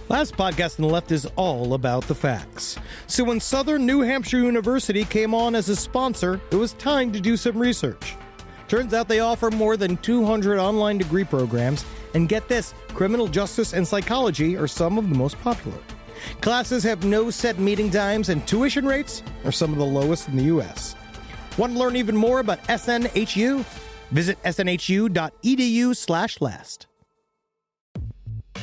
Last podcast on the left is all about the facts. So when Southern New Hampshire University came on as a sponsor, it was time to do some research. Turns out they offer more than 200 online degree programs, and get this, criminal justice and psychology are some of the most popular. Classes have no set meeting times, and tuition rates are some of the lowest in the U.S. Want to learn even more about SNHU? Visit snhu.edu/last.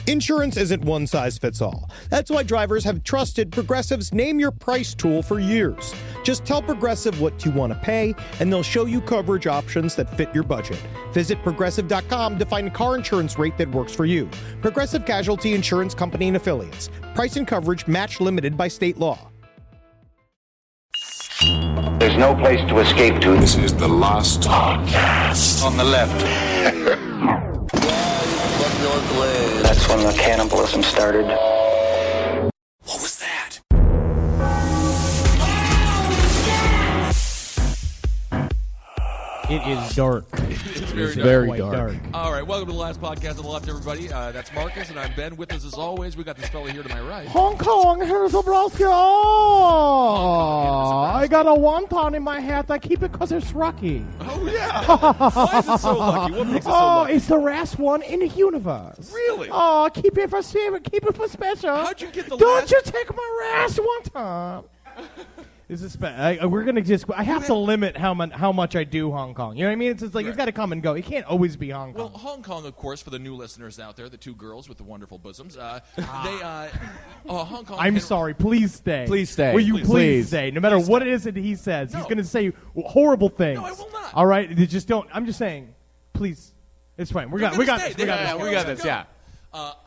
Insurance isn't one size fits all. That's why drivers have trusted Progressive's Name Your Price tool for years. Just tell Progressive what you want to pay, and they'll show you coverage options that fit your budget. Visit Progressive.com to find a car insurance rate that works for you. Progressive Casualty Insurance Company and Affiliates. Price and coverage match limited by state law. There's no place to escape to. This is the last podcast. On the left. That's when the cannibalism started. What was that? It is dark. It's very dark. All right, welcome to the last podcast on the left, everybody. That's Marcus, and I'm Ben. With us, as always, we got this fella here to my right. Hong Kong, here's Zabrowski. Oh, I got a wonton in my hat. I keep it because it's lucky. Oh, yeah. Why is it so lucky? What makes it so lucky? It's the last one in the universe. Really? Oh, keep it for secret. Keep it for special. How'd you get the Don't last... you take my last wonton. This is we're gonna just. I have to limit how much I do Hong Kong. You know what I mean? It's like It's got to come and go. It can't always be Hong Kong. Well, Hong Kong, of course, for the new listeners out there, the two girls with the wonderful bosoms. Hong Kong. I'm sorry. Please stay. Please stay. Will you please stay? stay? No matter Please what stay. it is that he says, No. he's going to say horrible things. No, I will not. All right? You just don't. I'm just saying. Please. It's fine. We got this. We got this. Yeah.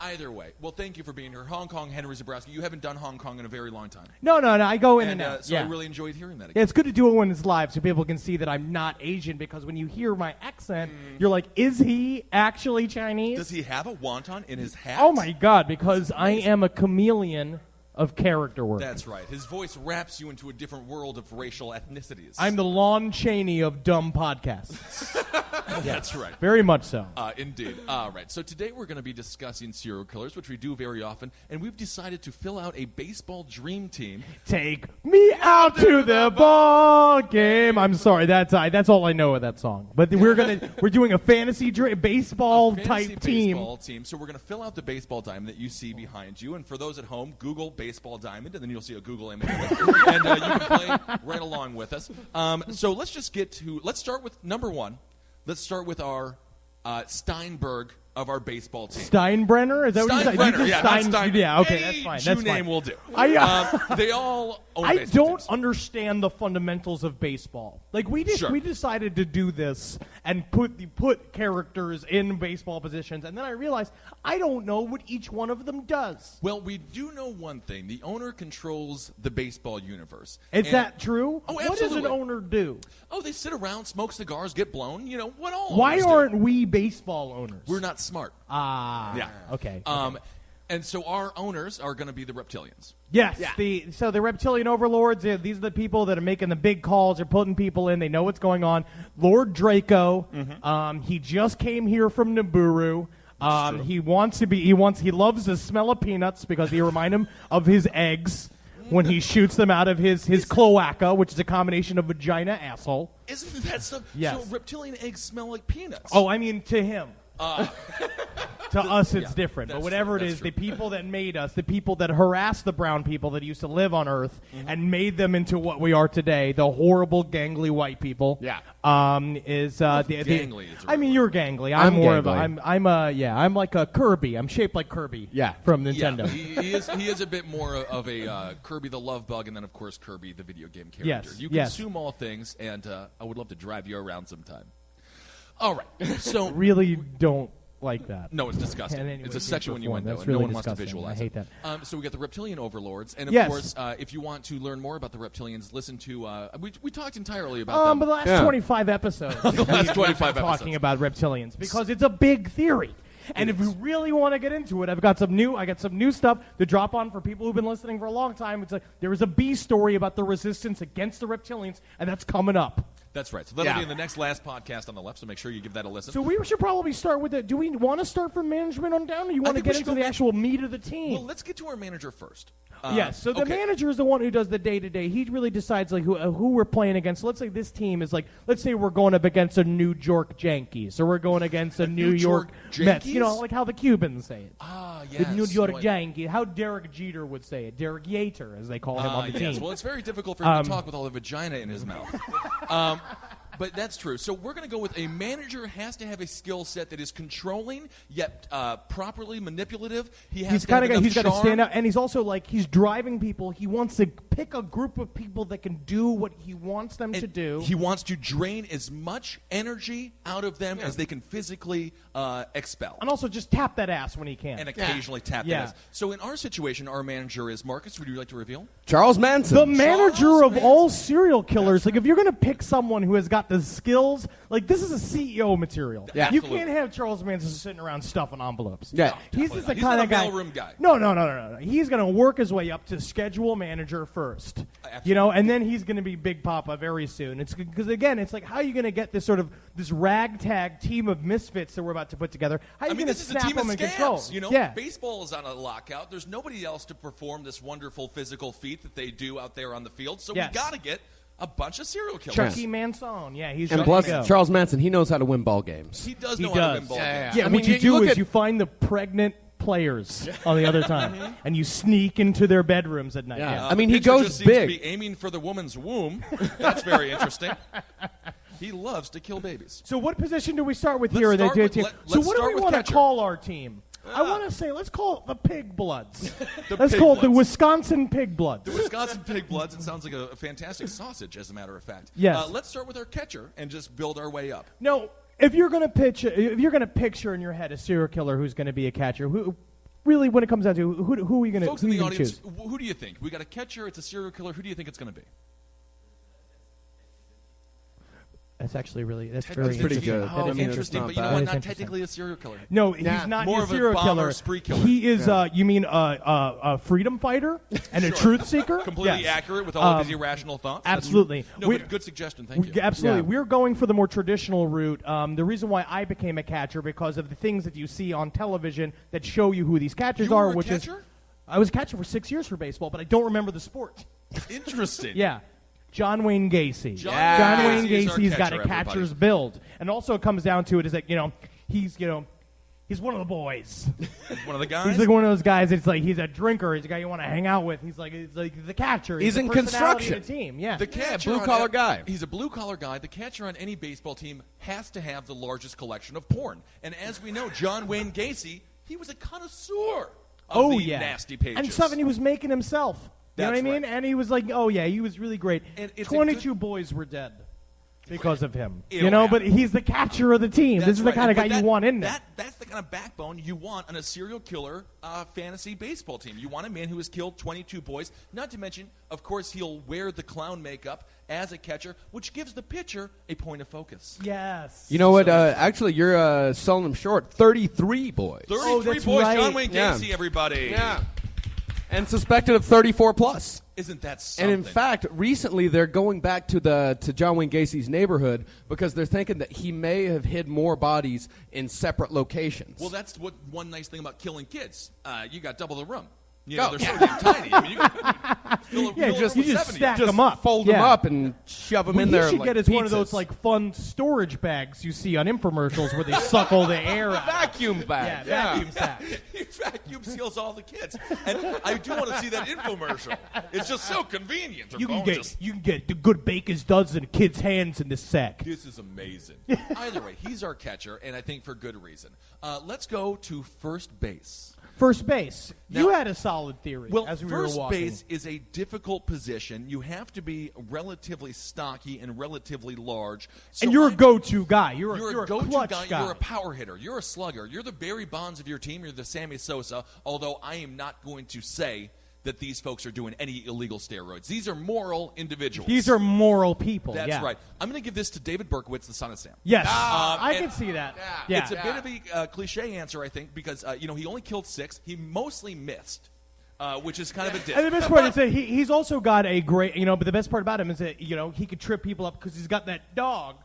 Either way, well, thank you for being here. Hong Kong, Henry Zabrowski. You haven't done Hong Kong in a very long time. No. I go in and out. So I really enjoyed hearing that again. Yeah, it's good to do it when it's live so people can see that I'm not Asian, because when you hear my accent, you're like, is he actually Chinese? Does he have a wonton in his hat? Oh, my God, because I am a chameleon of character work. That's right. His voice wraps you into a different world of racial ethnicities. I'm the Lon Chaney of dumb podcasts. That's right. Very much so. Indeed. All right. So today we're going to be discussing serial killers, which we do very often, and we've decided to fill out a baseball dream team. Take me out to the ball game. I'm sorry, that's all I know of that song. But we're doing a fantasy baseball type team. Baseball team. So we're going to fill out the baseball diamond that you see behind you, and for those at home, Google baseball diamond, and then you'll see a Google image of it, and you can play right along with us. So let's start with number one. Let's start with our Steinberg of our baseball team. Steinbrenner? Is that what you said? Steinbrenner, yeah, not Stein. Yeah, okay, Any that's fine. Jew name will do. They all own I baseball don't teams. understand the fundamentals of baseball. Like we Sure. decided to do this and put characters in baseball positions, and then I realized I don't know what each one of them does. Well, we do know one thing. The owner controls the baseball universe. Is that true? Oh, What does an absolutely. owner do? Oh, they sit around, smoke cigars, get blown. You know, what all Why owners do. aren't we baseball owners? We're not smart. Yeah. Okay. And so our owners are going to be the reptilians. Yes. So the reptilian overlords, these are the people that are making the big calls. They're putting people in. They know what's going on. Lord Draco, he just came here from Nibiru. He loves the smell of peanuts because they remind him of his eggs when he shoots them out of his cloaca, which is a combination of vagina, asshole. Isn't that stuff? Yes. So reptilian eggs smell like peanuts. Oh, I mean to him. To us, it's different. But that's whatever true, it that's is, the true. people that made us, the people that harassed the brown people that used to live on Earth and made them into what we are today, the horrible, gangly white people. Yeah. Gangly is a I mean, you're gangly. I'm more of gangly. I'm like a Kirby. I'm shaped like Kirby. Yeah. From Nintendo. Yeah, he is a bit more of a Kirby the Love Bug, and then, of course, Kirby the video game character. Yes, You yes. consume all things, and I would love to drive you around sometime. All right. So Really don't like that. No, it's disgusting. And anyway, it's a in sexual form. innuendo, That's and really no one wants to disgusting. visualize I hate it. that. So we got the reptilian overlords, and of Yes. course, if you want to learn more about the reptilians, listen to we talked entirely about them. But the last 25 episodes. The last 25 we've been episodes. talking about reptilians because it's a big theory. And if we really want to get into it, I got some new stuff to drop on for people who've been listening for a long time. It's like there was a B story about the resistance against the reptilians, and that's coming up. That's right. So that'll be in the next last podcast on the left, so make sure you give that a listen. So we should probably start with it. Do we want to start from management on down, or you want to get into the actual meat of the team? Well, let's get to our manager first. Yes, so the manager is the one who does the day-to-day. He really decides like who we're playing against. Let's say this team is like, let's say we're going up against a New York Yankees, or we're going against a New York Mets. You know, like how the Cubans say it. Yes. The New York Yankees. How Derek Jeter would say it. Derek Yater, as they call him on the team. Well, it's very difficult for him to talk with all the vagina in his mouth. But that's true. So we're going to go with a manager has to have a skill set that is controlling yet properly manipulative. He's got to stand out, and he's also like he's driving people. He wants to pick a group of people that can do what he wants them to do. He wants to drain as much energy out of them as they can physically expel, and also just tap that ass when he can, and occasionally tap that ass. So in our situation, our manager is Marcus. Would you like to reveal? Charles Manson, the manager of all serial killers. Like if you're going to pick someone who has got the skills, like this is a CEO material. Yeah, you can't have Charles Manson sitting around stuffing envelopes. Yeah, he's just the he's kind not of guy. Mailroom guy. No. He's going to work his way up to schedule manager first. You know, and then he's going to be Big Papa very soon. It's because again, it's like how are you going to get this sort of this ragtag team of misfits that we're about to put together? How are you going to snap them in control? You know, baseball is on a lockout. There's nobody else to perform this wonderful physical feat that they do out there on the field. So we got to get a bunch of serial killers. Chucky Manson, he's and plus Charles Manson. He knows how to win ball games. He does know how to win ball games. Yeah, what you do is you find the pregnant players on the other time, and you sneak into their bedrooms at night. I mean, he goes just big. Seems to be aiming for the woman's womb. That's very interesting. He loves to kill babies. So what position do we start with here? So what do we want to call our team? I want to say, let's call it the Pig Bloods. Let's call it the Wisconsin Pig Bloods. The Wisconsin Pig Bloods. It sounds like a fantastic sausage, as a matter of fact. Yes. Let's start with our catcher and just build our way up. No, if you're going to picture in your head a serial killer who's going to be a catcher, who really, when it comes down to who are you going to? Folks in the audience, who do you think? We got a catcher. It's a serial killer. Who do you think it's going to be? That's actually really pretty good. Oh, interesting, but you know what? Not technically a serial killer. No, he's not more a serial of a bomber, killer. spree killer. He is, you mean a freedom fighter and a truth seeker? Completely accurate with all of his irrational thoughts. Absolutely. But good suggestion. Thank you. Absolutely. We're going for the more traditional route. The reason why I became a catcher because of the things that you see on television that show you who these catchers are. Which is I was a catcher for 6 years for baseball, but I don't remember the sport. Interesting. Yeah. John Wayne Gacy. John Wayne Gacy's got a catcher's build. And also it comes down to it is that, he's one of the boys. One of the guys? He's like one of those guys. It's like he's a drinker. He's a guy you want to hang out with. He's like the catcher. He's in construction. Of the team. Yeah. The catcher blue-collar guy. He's a blue-collar guy. The catcher on any baseball team has to have the largest collection of porn. And as we know, John Wayne Gacy, he was a connoisseur of the nasty pages. And stuff, and he was making himself. You know what I mean? Right. And he was like, he was really great. And 22 boys were dead because of him. But But he's the catcher of the team. This is the kind of guy you want in there. That's the kind of backbone you want on a serial killer fantasy baseball team. You want a man who has killed 22 boys. Not to mention, of course, he'll wear the clown makeup as a catcher, which gives the pitcher a point of focus. Yes. You know what? Actually, you're selling them short. 33 boys. 33 boys. Right. John Wayne Gacy, everybody. Yeah. And suspected of 34 plus. Isn't that something? And in fact, recently they're going back to John Wayne Gacy's neighborhood because they're thinking that he may have hid more bodies in separate locations. Well, that's one nice thing about killing kids. You got double the room. They're so damn tiny. I mean, you just stack them up. Fold them up and shove them in there. What you should get is one of those fun storage bags you see on infomercials where they suck all the air out. Vacuum bag. Yeah, vacuum sack. He vacuum seals all the kids. And I do want to see that infomercial. It's just so convenient. You can get the good baker's dozen in kids' hands in this sack. This is amazing. Either way, he's our catcher, and I think for good reason. Let's go to first base. First base. Now, you had a solid theory as we were first walking. base is a difficult position. You have to be relatively stocky and relatively large. So and you're a go-to guy. You're a go-to clutch guy. You're a power hitter. You're a slugger. You're the Barry Bonds of your team. You're the Sammy Sosa, although I am not going to say that these folks are doing any illegal steroids. These are moral individuals. These are moral people. That's right. I'm going to give this to David Berkowitz, the son of Sam. Yes, I can see that. It's a bit of a cliche answer, I think, because he only killed 6. He mostly missed. which is kind of a diss. And the best part is that he's also got a great, but the best part about him is that, he could trip people up because he's got that dog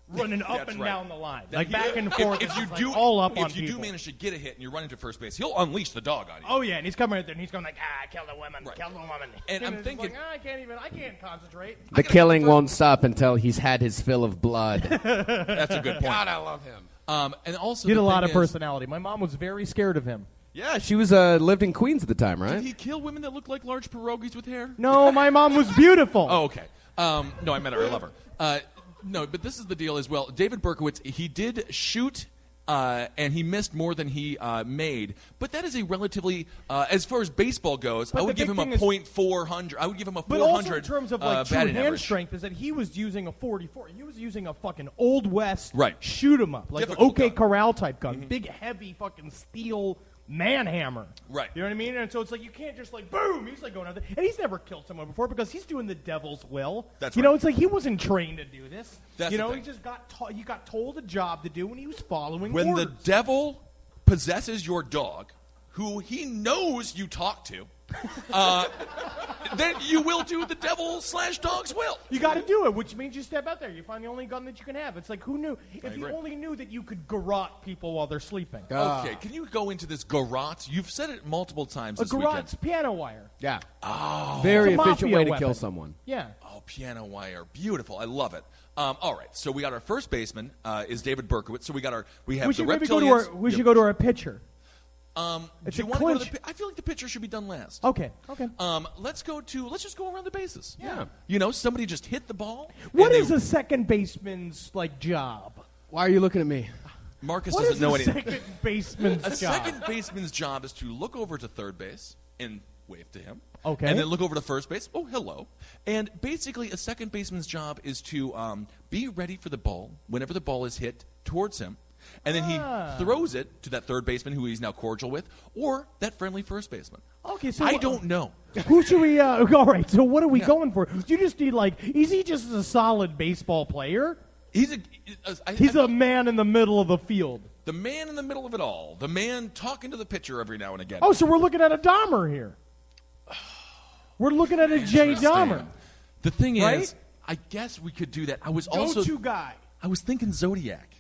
running up and down the line, like back and forth. If you do, all up on if you people. do manage to get a hit and you're running to first base, he'll unleash the dog on you. Oh yeah, and he's coming right there and he's going like, kill the woman, Right. kill the woman. And I'm it's thinking- like, I can't concentrate. The killing won't stop until he's had his fill of blood. That's a good point. God, I love him. And also, He had the a lot thing of is, personality. My mom was very scared of him. Yeah, she was lived in Queens at the time, right? Did he kill women that look like large pierogies with hair? No, my mom was beautiful. Oh, okay. No, I met her. I love her. No, but this is the deal as well. David Berkowitz, he did shoot, and he missed more than he made. But that is a relatively, as far as baseball goes, But I would the give him big a thing is- .400. I would give him a 400. But also in terms of like true batting hand average. strength, is that he was using a 44. He was using a fucking Old West Right. shoot 'em up, like Difficult OK gun. Corral type gun, big heavy fucking steel man hammer. Right. You know what I mean? And so it's like you can't just like boom. He's like going out there, and he's never killed someone before because he's doing the devil's will. That's you know, right. it's like he wasn't trained to do this. That's you the know, thing. he just got told a job to do, and he was following When orders. the devil possesses your dog, who he knows you talk to, then you will do the devil/dog's will. You got to do it, which means you step out there. You find the only gun that you can have. It's like, who knew? If you agree. only knew that you could garrote people while they're sleeping. Okay, can you go into this garrote? You've said it multiple times A this weekend. garrote's piano wire. Yeah. Oh. Very It's a efficient mafia way to weapon. kill someone. Yeah. Oh, piano wire, beautiful. I love it. All right, so we got our first baseman is David Berkowitz. So we have We the should maybe go to reptilians. our. We should go to our pitcher. It's Do you a want to go to clinch. the? I feel like the pitcher should be done last. Okay. Okay. Let's just go around the bases. Yeah. You know, somebody just hit the ball. What and is they- a second baseman's like job? Why are you looking at me? Marcus What doesn't is know a anything. second baseman's A job? second baseman's job is to look over to third base and wave to him. Okay. And then look over to first base. Oh, hello. And basically, a second baseman's job is to be ready for the ball whenever the ball is hit towards him. And then he throws it to that third baseman who he's now cordial with, or that friendly first baseman. Okay, so I don't know. Who should we? All right. So what are we going for? Do you just need like? Is he just a solid baseball player? He's He's a man in the middle of the field. the man in the middle of it all. The man talking to the pitcher every now and again. Oh, so we're looking at a Dahmer here. We're looking at a Jay Interesting. Dahmer. The thing Right? is, I guess we could do that. I was also Go-to guy. I was thinking Zodiac.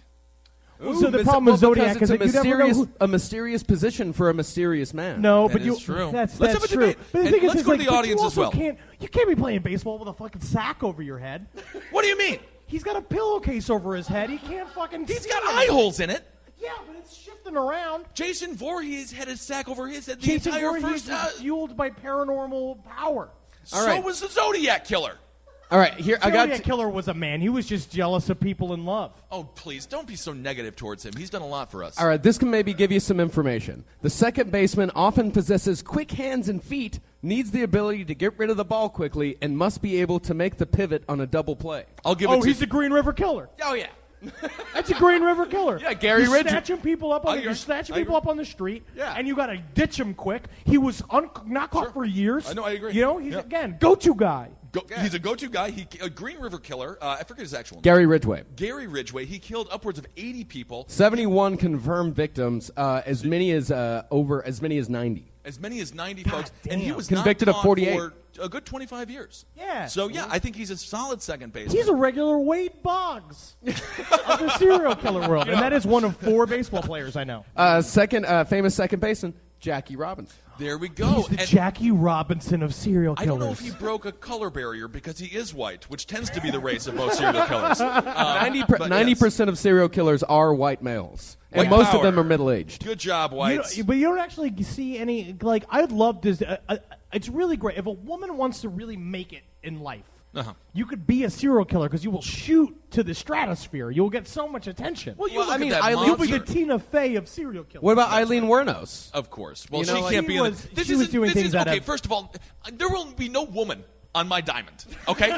Well, so the problem with Zodiac is it's a that you never know mysterious, who. a mysterious position for a mysterious man. No, That but is you. true. That's Let's have a true. debate. But the And thing is, let's it's go to like, the but audience you as also well. You can't be playing baseball with a fucking sack over your head. What do you mean? He's got a pillowcase over his head. He can't fucking. He's see got anything. eye holes in it. Yeah, but it's shifting around. Jason Voorhees had his sack over his head the Jason entire Voorhees first. is fueled by paranormal power. All right. So was the Zodiac killer. All right, here I got. Zodiac Killer was a man. He was just jealous of people in love. Oh, please don't be so negative towards him. He's done a lot for us. All right, this can maybe give you some information. The second baseman often possesses quick hands and feet, needs the ability to get rid of the ball quickly, and must be able to make the pivot on a double play. I'll give it Oh, to he's a Green River Killer. Oh yeah. That's a Green River Killer. Yeah, Gary You're Ridgway. snatching people up. I You're agree. snatching I people agree. up on the street. Yeah. And you got to ditch him quick. He was not caught Sure. for years. I know, I agree. You know, he's Yeah. again go-to guy. He's a go-to guy. A Green River killer. I forget his actual name. Gary Ridgway. Gary Ridgway. He killed upwards of 80 people. 71 confirmed victims, as many as 90. As many as 90 folks. And he damn. was Convicted not of caught 48. for a good 25 years. Yeah. So, yeah, I think he's a solid second baseman. He's a regular Wade Boggs of the serial killer world, and that is one of 4 baseball players I know. Famous second baseman, Jackie Robinson. There we go. He's the And Jackie Robinson of serial I killers. don't know if he broke a color barrier because he is white, which tends to be the race of most serial killers. 90% of serial killers are white males, and White most power. of them are middle-aged. Good job, You whites. don't- but you don't actually see any. Like, I'd love to. It's really great if a woman wants to really make it in life. Uh-huh. You could be a serial killer because you will shoot to the stratosphere. You'll get so much attention. Well, you Well, look I mean, at that Eileen- You'll be monster. the Tina Fey of serial killers. What about Eileen Wuornos? Of course. Well, You know, she like- can't be in She was doing this things is, that okay, have- first of all, there will be no woman on my diamond. Okay?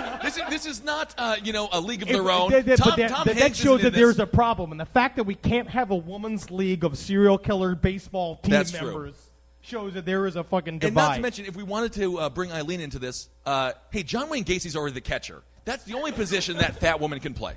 this is not a league of their own. But Tom that Hanks shows isn't that in there's this. a problem, and the fact that we can't have a woman's league of serial killer baseball team That's true. members shows that there is a fucking divide. And not to mention, if we wanted to bring Eileen into this, hey, John Wayne Gacy's already the catcher. That's the only position that fat woman can play.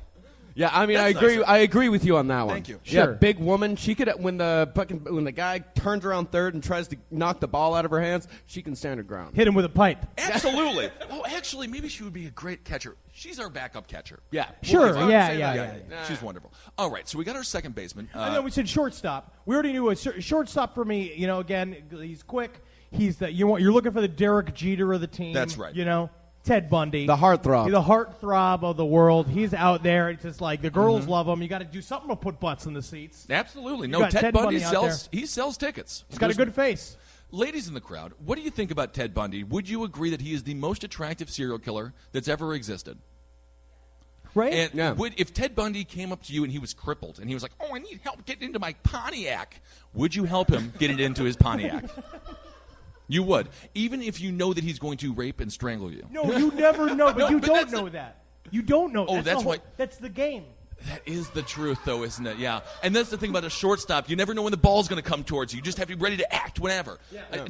Yeah, I mean, That's I agree. nicer. I agree with you on that one. Thank you. Yeah, Sure. big woman. She could when the guy turns around third and tries to knock the ball out of her hands, she can stand her ground. Hit him with a pipe. Absolutely. Oh, actually, maybe she would be a great catcher. She's our backup catcher. Yeah, Sure, Well, yeah, say yeah, that. yeah. She's wonderful. All right, so we got our second baseman. And then we said shortstop. We already knew a shortstop for me. You know, again, he's quick. He's you're looking for the Derek Jeter of the team. That's right. You know, Ted Bundy, The heartthrob. the heartthrob of the world. He's out there. It's just like the girls love him. You got to do something to put butts in the seats. Absolutely. You No, got Ted Bundy out sells. there. He sells tickets. He's got a good face. Ladies in the crowd, what do you think about Ted Bundy? Would you agree that he is the most attractive serial killer that's ever existed? Right? And Yeah. if Ted Bundy came up to you and he was crippled and he was like, "Oh, I need help getting into my Pontiac," would you help him get it into his Pontiac? You would, even if you know that he's going to rape and strangle you. no, you never know, but No, you but don't that's know that. You don't know. Oh, the that's whole- why- That's the game. That is the truth, though, isn't it? Yeah. And that's the thing about a shortstop. You never know when the ball's going to come towards you. You just have to be ready to act whenever.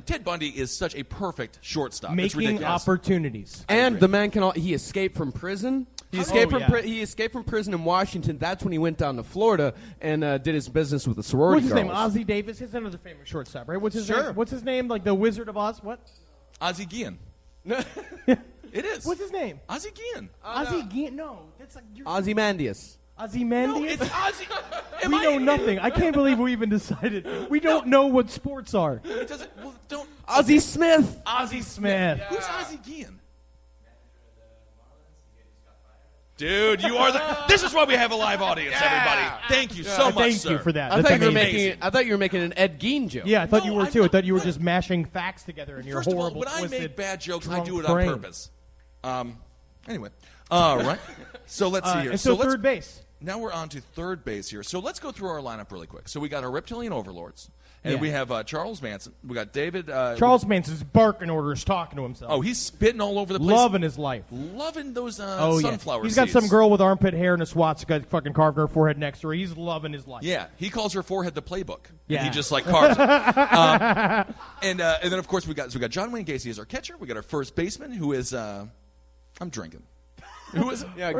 Ted Bundy is such a perfect shortstop. It's Making ridiculous. opportunities. And the man he escaped from prison. He escaped from yeah. he escaped from prison in Washington. That's when he went down to Florida and did his business with the What's sorority his name? girls. Ozzie Davis. He's another famous shortstop, right? What's his Sure. name? What's his name? Like the Wizard of Oz? What? Ozzie Guillen. It is. What's his name? Ozzie Guillen. Ozzie Guillen? No, that's like Ozymandias. Ozymandias. No, it's Ozzie. Am We I- know nothing. I can't believe we even decided. We don't know what sports are. It doesn't. Well, don't. Ozzie Smith. Ozzie Smith. Who's Ozzie Guillen? Dude, you are the. This is why we have a live audience, everybody. Thank you so much, Thank sir. you for that. I That's thought you were amazing. making an Ed Gein joke. Yeah, I thought No, you were I'm too. I not- thought you were just mashing facts together in your First of all, horrible, when I twisted, make bad jokes, I drunk do it on brain. purpose. Anyway, all right. So let's see here. And so let's, third base. Now we're on to third base here. So let's go through our lineup really quick. So we got our reptilian overlords, and Yeah. we have Charles Manson. We got David. Charles Manson's barking orders, talking to himself. Oh, he's spitting all over the place. loving his life. Loving those Oh yeah, sunflower he's got seeds. some girl with armpit hair and a swastika fucking carved in her forehead next to her. He's loving his life. Yeah, he calls her forehead the playbook. Yeah. And he just like carves it. And then of course we got John Wayne Gacy as our catcher. We got our first baseman who is I'm drinking. Who is it? Yeah,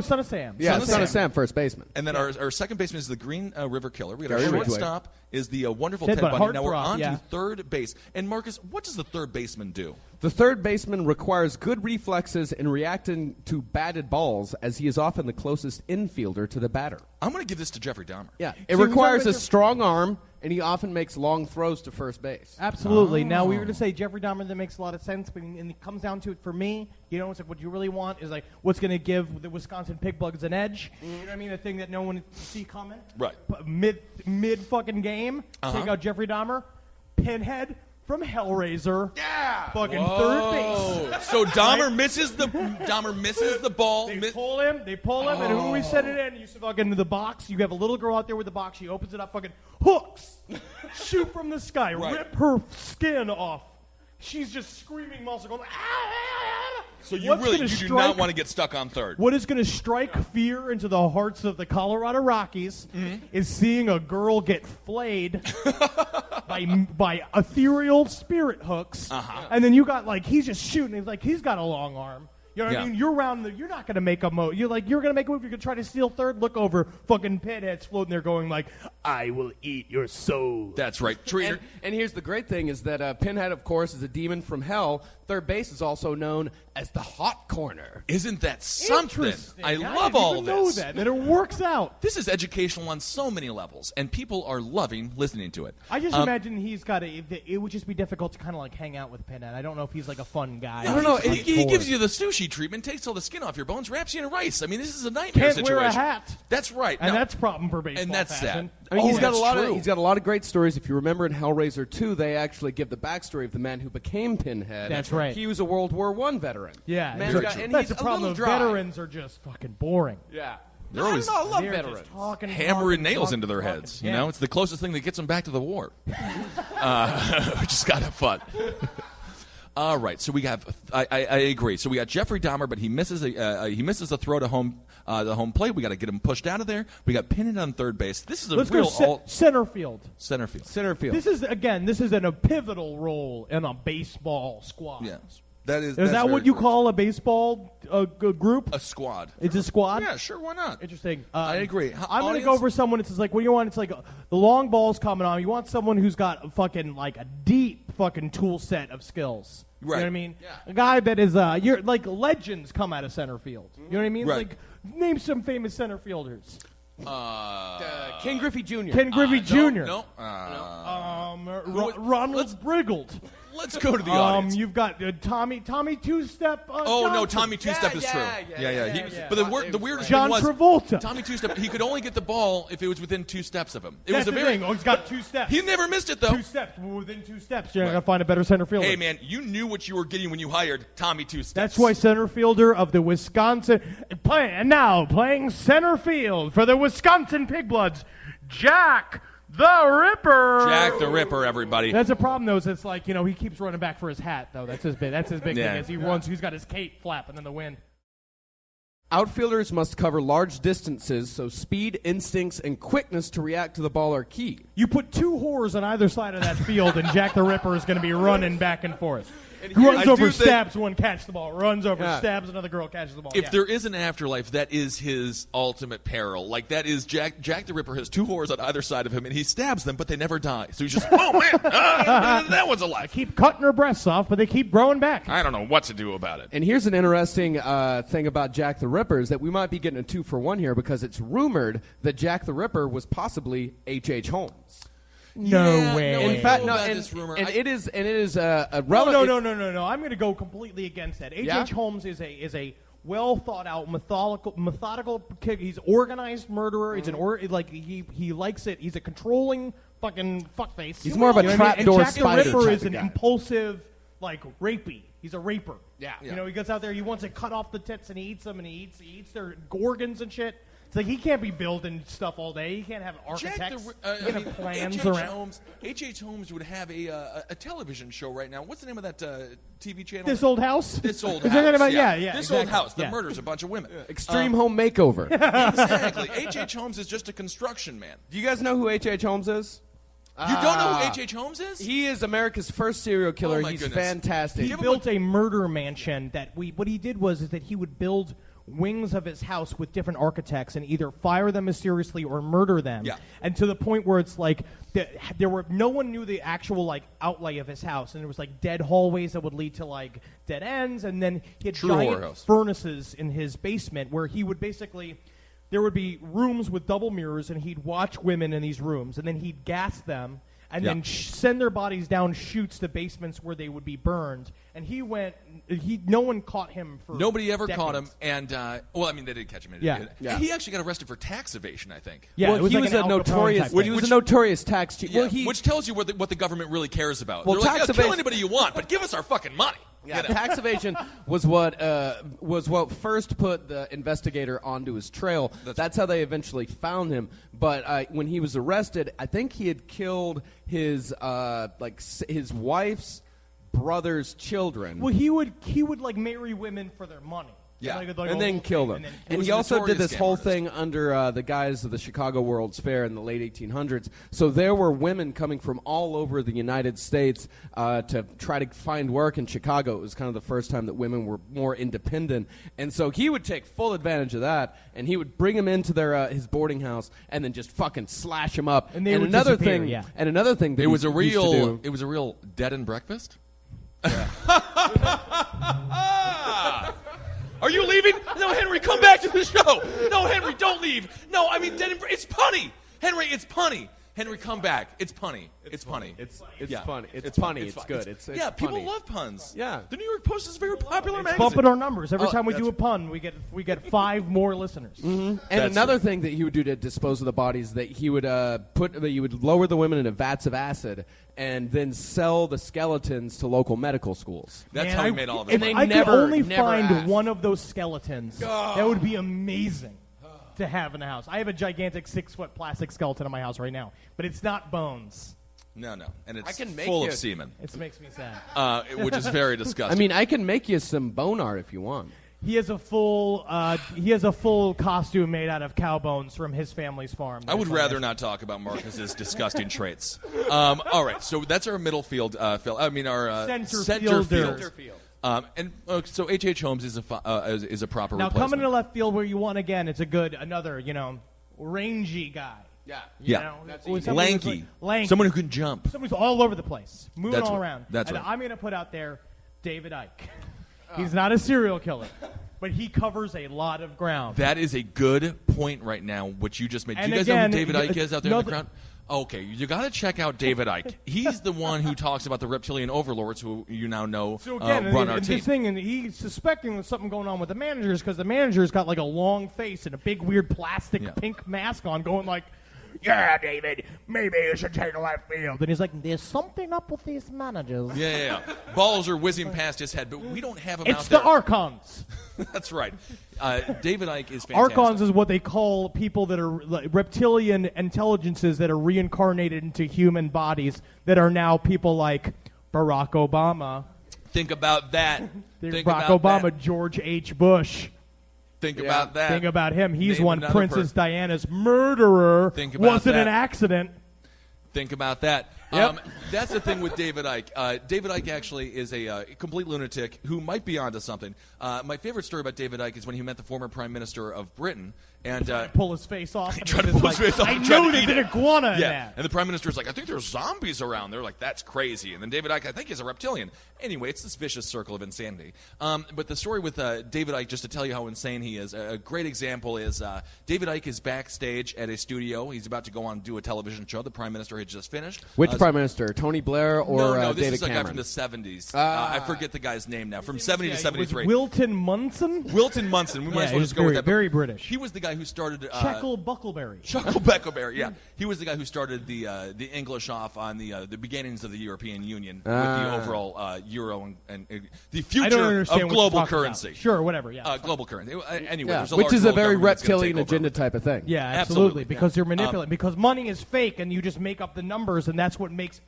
Son of Sam. Son of Sam, first baseman. And then our second baseman is the Green River Killer. We got Gary our Ridgway. shortstop is the wonderful Ted Ted Bundy. Bundy. Now we're Heartthrob, on yeah. to third base. And Marcus, what does the third baseman do? The third baseman requires good reflexes in reacting to batted balls, as he is often the closest infielder to the batter. I'm going to give this to Jeffrey Dahmer. Yeah, it So requires who's a our- strong arm, and he often makes long throws to first base. Absolutely. Now, we were going to say Jeffrey Dahmer, that makes a lot of sense, but and it comes down to it for me, you know, it's like what you really want is like what's going to give the Wisconsin pig bugs an edge. You know what I mean? The thing that no one see coming. Right. Mid fucking game, take out Jeffrey Dahmer, Pinhead from Hellraiser. Yeah. Fucking third base. So Dahmer misses the ball. They pull him, and who we set it in? You fucking into the box. You have a little girl out there with the box. She opens it up, fucking hooks, shoot from the sky, Right. rip her skin off. She's just screaming, muscle going. Ah! So you What's really gonna you do strike- not want to get stuck on third. What is going to strike fear into the hearts of the Colorado Rockies is seeing a girl get flayed by ethereal spirit hooks, and then you got like he's just shooting. He's like he's got a long arm. You know what I Yeah. mean? You're around. You're not going to make a move. You're going to make a move. You're going to try to steal third. Look over, fucking Pinhead's floating there, going like, "I will eat your soul." That's right. Traitor. And here's the great thing is that Pinhead, of course, is a demon from hell. Third base is also known as the hot corner. Isn't that something? Interesting. I How love did you all even this. know that it works out. This is educational on so many levels, and people are loving listening to it. I just imagine he's got a. It would just be difficult to kind of like hang out with Pinhead. I don't know if he's like a fun guy. I don't know. He's He hardcore. gives you the sushi treatment, takes all the skin off your bones, wraps you in rice. I mean, this is a nightmare Can't situation. wear a hat. That's right. And Now- that's a problem for baseball. and that's fashion. sad. I mean, Oh, he's got a that's lot true. of he's got a lot of great stories. If you remember in Hellraiser 2, they actually give the backstory of the man who became Pinhead. That's right. He was a World War I veteran. Yeah, Man's very got- true. and That's he's the problem. a little dry. Veterans are just fucking boring. Yeah, They're always- I love They're veterans. just talking, hammering talking, nails talking, into their talking. heads. Yeah. You know, it's the closest thing that gets them back to the war, which is kind of fun. All right, so we have. I agree. So we got Jeffrey Dahmer, but he misses the throw to the home plate. We got to get him pushed out of there. We got Pinhead on third base. This is a Let's real go center field. center field. Center field. This is a pivotal role in a baseball squad. Yeah. Is that what you call a baseball group? a squad? It's a squad? Yeah, sure. Why not? Interesting. I agree. I'm going to go for someone. It's like, what do you want? It's like the long ball's coming on. You want someone who's got a fucking like a deep fucking tool set of skills. You know Right. what I mean? Yeah. A guy that is you're like legends come out of center field. You know what I mean? Right. Like name some famous center fielders. Ken Griffey Jr. Ken Griffey Jr. No. Ronald Briggled. Let's go to the audience. You've got Tommy Two-Step. Oh no, Johnson. Tommy Two-Step is true. Yeah. But the weirdest John thing was Travolta. Tommy Two-Step. He could only get the ball if it was within 2 steps of him. It That's was a the very. thing. Oh, he's got 2 steps. He never missed it though. 2 steps. Within 2 steps, you're gonna find a better center fielder. Hey man, you knew what you were getting when you hired Tommy Two-Steps. That's why center fielder of the Wisconsin playing center field for the Wisconsin Pigbloods, Jack the Ripper. Jack the Ripper, everybody. That's a problem though. Is it's like he keeps running back for his hat though. That's his big. That's his big Yeah. thing. Is he runs. He's got his cape flapping in the wind. Outfielders must cover large distances, so speed, instincts, and quickness to react to the ball are key. You put 2 whores on either side of that field, and Jack the Ripper is going to be running back and forth. I Runs do over, think- stabs one, catches the ball. Runs over, Yeah. stabs another girl, catches the ball. If Yeah. there is an afterlife, that is his ultimate peril. Like that is Jack the Ripper has 2 whores on either side of him, and he stabs them, but they never die. So he's just, oh man, that one's alive. keep cutting her breasts off, but they keep growing back. I don't know what to do about it. And here's an interesting thing about Jack the Ripper is that we might be getting a 2-for-1 here because it's rumored that Jack the Ripper was possibly H.H. Holmes. No way. In fact, know no, about and, this rumor. and I- it is a No, relative. no. I'm going to go completely against that. H.H. Yeah? Holmes is a well thought out, methodical kid. He's organized murderer. He's he likes it. He's a controlling fucking fuckface. He's more of a You know what I mean? trapdoor And Jack spider the Ripper type is of an guy. impulsive, like rapey. He's a raper. Yeah. You know, he gets out there. He wants to cut off the tits and he eats them and he eats their gorgons and shit. It's like he can't be building stuff all day. He can't have architects. He can't have plans around. H.H. Holmes would have a television show right now. What's the name of that TV channel? This old house. This old Is house. that about, yeah. This exactly. old house that Yeah. murders a bunch of women. Extreme Home Makeover. Exactly. H.H. Holmes is just a construction man. Do you guys know who H.H. Holmes is? You don't know who H.H. Holmes is? He is America's first serial killer. Oh, my He's goodness. fantastic. He built a murder mansion what he did was that he would build wings of his house with different architects and either fire them mysteriously or murder them. Yeah. And to the point where it's like no one knew the actual like outlay of his house, and there was like dead hallways that would lead to like dead ends, and then he had True horror giant house. furnaces in his basement where he would basically there would be rooms with double mirrors, and he'd watch women in these rooms, and then he'd gas them. And Yeah. then send their bodies down chutes to basements where they would be burned. And no one caught him for Nobody ever decades. caught him, and well, I mean, they did catch him. Yeah. He actually got arrested for tax evasion, I think. Yeah, well, it was he like was an a Al Capone notorious. type thing. He was a notorious tax cheat. Yeah, Well, which tells you what the government really cares about. Well, They're like, tax yeah, kill evasion- anybody you want, but give us our fucking money. Yeah, You know? tax evasion was what first put the investigator onto his trail. That's how they eventually found him. But when he was arrested, I think he had killed his his wife's brother's children. Well, he would like marry women for their money. Yeah. And then kill them. And was he a also did notorious this whole scam thing under the guise of the Chicago World's Fair in the late 1800s. So there were women coming from all over the United States to try to find work in Chicago. It was kind of the first time that women were more independent. And so he would take full advantage of that, and he would bring them into his boarding house and then just fucking slash them up. And they would disappear, yeah. And another thing that It was a he used to do- real dead and breakfast. Are you leaving? No, Henry, come back to the show. No, Henry, don't leave. No, I mean, it's punny. Henry, it's punny. Henry, come back. It's punny. It's punny. It's Yeah. funny. It's funny. It's fun. good. It's yeah, people punny. love puns. Yeah. The New York Post is a very popular magazine. bumping our numbers every Oh, time we do that's- a pun. We get 5 more listeners. And That's another thing that he would do to dispose of the bodies, that he would you would lower the women into vats of acid and then sell the skeletons to local medical schools. That's Man, how he I- made all of and his they money. I never- could only never find asked. one of those skeletons. That would be amazing to have in the house. I have a gigantic 6-foot plastic skeleton in my house right now, but it's not bones. No, and it's I can make full you- of semen, It makes me sad. which is very disgusting. I mean, I can make you some bone art if you want. He has a full costume made out of cow bones from his family's farm. I would rather not talk about Marcus's disgusting traits. All right, so that's our middle field. Our Center center fielder. field. So H.H. Holmes is a proper Now, replacement. coming to left field where you want again, it's another, rangy guy. Yeah. Yeah. Lanky. Lanky. Someone who can jump. Someone who's all over the place, moving all around. That's and right. I'm going to put out there David Icke. He's not a serial killer, but he covers a lot of ground. That is a good point right now, which you just made. And Do you guys know again, who David Icke is out there in the no, crowd? Okay, you got to check out David Icke. He's the one who talks about the reptilian overlords who you now know So again, run our team. this thing, and he's suspecting there's something going on with the managers because the manager's got like a long face and a big weird plastic pink mask on, going like, "Yeah, David, maybe you should take a left field." And he's like, "There's something up with these managers." Yeah. Balls are whizzing past his head, but we don't have him It's out the there. Archons. That's right. David Icke is fantastic. Archons is what they call people that are like, reptilian intelligences that are reincarnated into human bodies that are now people like Barack Obama. Think about that. There's Think Barack about Obama, that. George H. Bush. Think about that. Think about him. He's Name one another Princess person. Diana's murderer. Think about Wasn't that. an accident. Think about that. Yep. That's the thing with David Icke. David Icke actually is a complete lunatic who might be onto something. My favorite story about David Icke is when he met the former Prime Minister of Britain. And Pull his face off. tried to pull his face off I and tried know to there's eat an it. iguana in Yeah, that. and the Prime Minister's like, I think there's zombies around. They're like, that's crazy. And then David Icke, I think he's a reptilian. Anyway, it's this vicious circle of insanity. But the story with David Icke, just to tell you how insane he is, a great example is David Icke is backstage at a studio. He's about to go on and do a television show. The Prime Minister had just finished. Which Prime Minister? Tony Blair or no, this David is a guy Cameron? from the 70s. I forget the guy's name now. From 70 to Was 73. Wilton Munson? Wilton Munson. We might as well he's just go with that. very British. He was the guy who started... Shekel Buckleberry. Chuckle Beckleberry, yeah. He was the guy who started the English off on the beginnings of the European Union with the overall euro and the I don't future understand of what global you're talking currency. about. Sure, whatever, yeah. Global currency. Anyway, Yeah, there's a which large is a world very government that's gonna reptilian take over agenda everything. type of thing. Yeah, Absolutely. absolutely. Because they're manipulating. Because money is fake, and you just make up the numbers, and that's what makes...